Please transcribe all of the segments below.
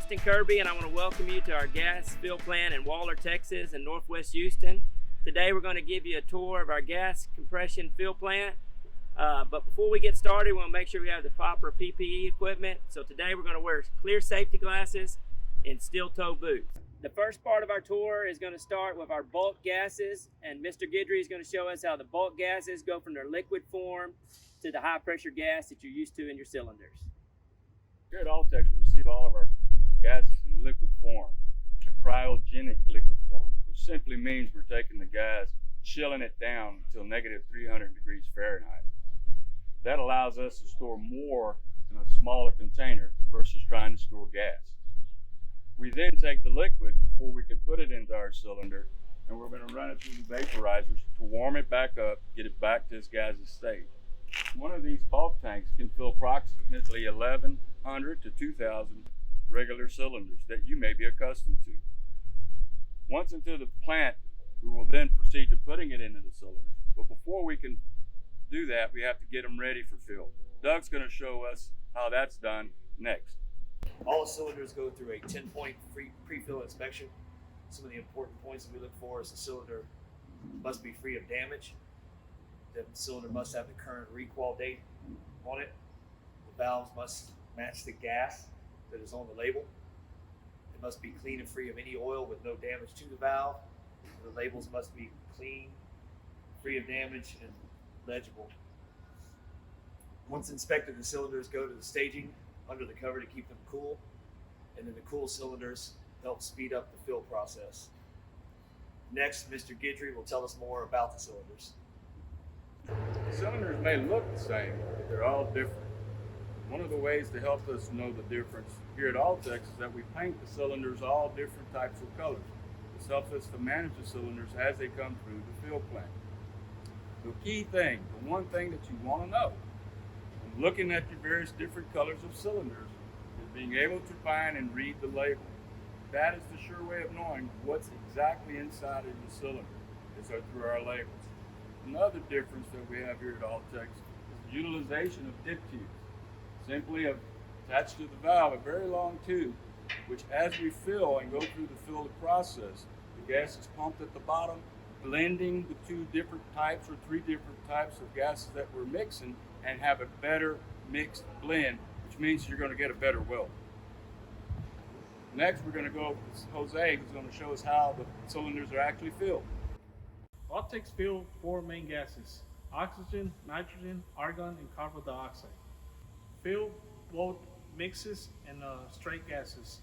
Justin Kirby, and I want to welcome you to our gas fill plant in Waller, Texas and Northwest Houston. Today we're going to give you a tour of our gas compression fill plant. But before we get started, we want to make sure we have the proper PPE equipment. So today we're going to wear clear safety glasses and steel toe boots. The first part of our tour is going to start with our bulk gases, and Mr. Guidry is going to show us how the bulk gases go from their liquid form to the high pressure gas that you're used to in your cylinders. Here at AllTex, we receive all of our gases in liquid form, a cryogenic liquid form, which simply means we're taking the gas, chilling it down until negative 300 degrees Fahrenheit. That allows us to store more in a smaller container versus trying to store gas. We then take the liquid before we can put it into our cylinder, and we're going to run it through the vaporizers to warm it back up, get it back to its gaseous state. One of these bulk tanks can fill approximately 1,100 to 2,000 regular cylinders that you may be accustomed to. Once into the plant, we will then proceed to putting it into the cylinders. But before we can do that, we have to get them ready for fill. Doug's going to show us how that's done next. All cylinders go through a 10-point pre-fill inspection. Some of the important points that we look for is the cylinder must be free of damage. The cylinder must have the current requal date on it. The valves must match the gas that is on the label. It must be clean and free of any oil with no damage to the valve. The labels must be clean, free of damage, and legible. Once inspected, the cylinders go to the staging under the cover to keep them cool, and then the cool cylinders help speed up the fill process. Next, Mr. Guidry will tell us more about the cylinders. The cylinders may look the same, but they're all different. One of the ways to help us know the difference here at AllTex is that we paint the cylinders all different types of colors. This helps us to manage the cylinders as they come through the fill plant. The key thing, the one thing that you want to know when looking at your various different colors of cylinders is being able to find and read the label. That is the sure way of knowing what's exactly inside of the cylinder is through our labels. Another difference that we have here at AllTex is the utilization of dip tubes. Simply attached to the valve a very long tube, which as we fill and go through the fill process, the gas is pumped at the bottom, blending the two different types or three different types of gases that we're mixing and have a better mixed blend, which means you're going to get a better weld. Next, we're going to go with Jose, who's going to show us how the cylinders are actually filled. AllTex fill 4 main gases: oxygen, nitrogen, argon, and carbon dioxide. Fill both mixes and straight gases.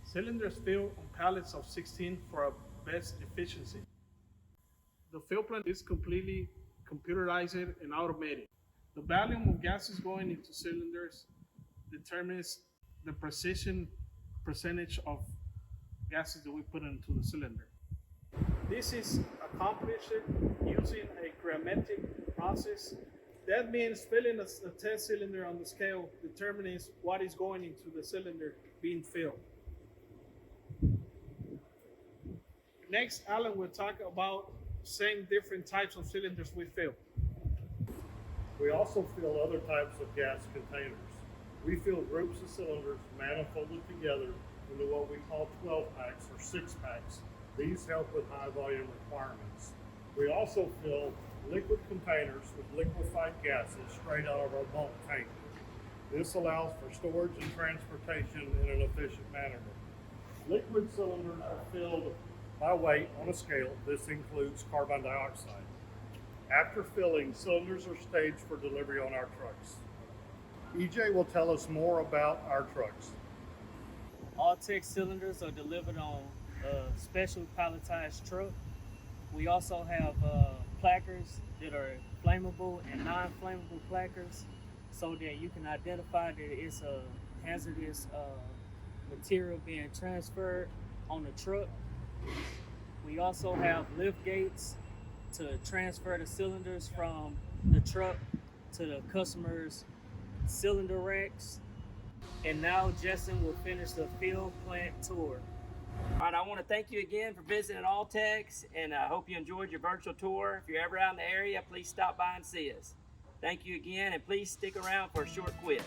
Cylinders fill on pallets of 16 for a best efficiency. The fill plant is completely computerized and automated. The volume of gases going into cylinders determines the percentage of gases that we put into the cylinder. This is accomplished using a grammetric process. That means filling a test cylinder on the scale determines what is going into the cylinder being filled. Next, Alan will talk about same different types of cylinders we fill. We also fill other types of gas containers. We fill groups of cylinders manifolded together into what we call 12 packs or 6 packs. These help with high volume requirements. We also fill liquid containers with liquefied gases straight out of our bulk tank. This allows for storage and transportation in an efficient manner. Liquid cylinders are filled by weight on a scale. This includes carbon dioxide. After filling, cylinders are staged for delivery on our trucks. EJ will tell us more about our trucks. AllTex cylinders are delivered on a special palletized truck. We also have placards that are flammable and non-flammable placards so that you can identify that it's a hazardous material being transferred on the truck. We also have lift gates to transfer the cylinders from the truck to the customer's cylinder racks. And now Justin will finish the fill plant tour. All right, I want to thank you again for visiting AllTex, and I hope you enjoyed your virtual tour. If you're ever out in the area, please stop by and see us. Thank you again, and please stick around for a short quiz.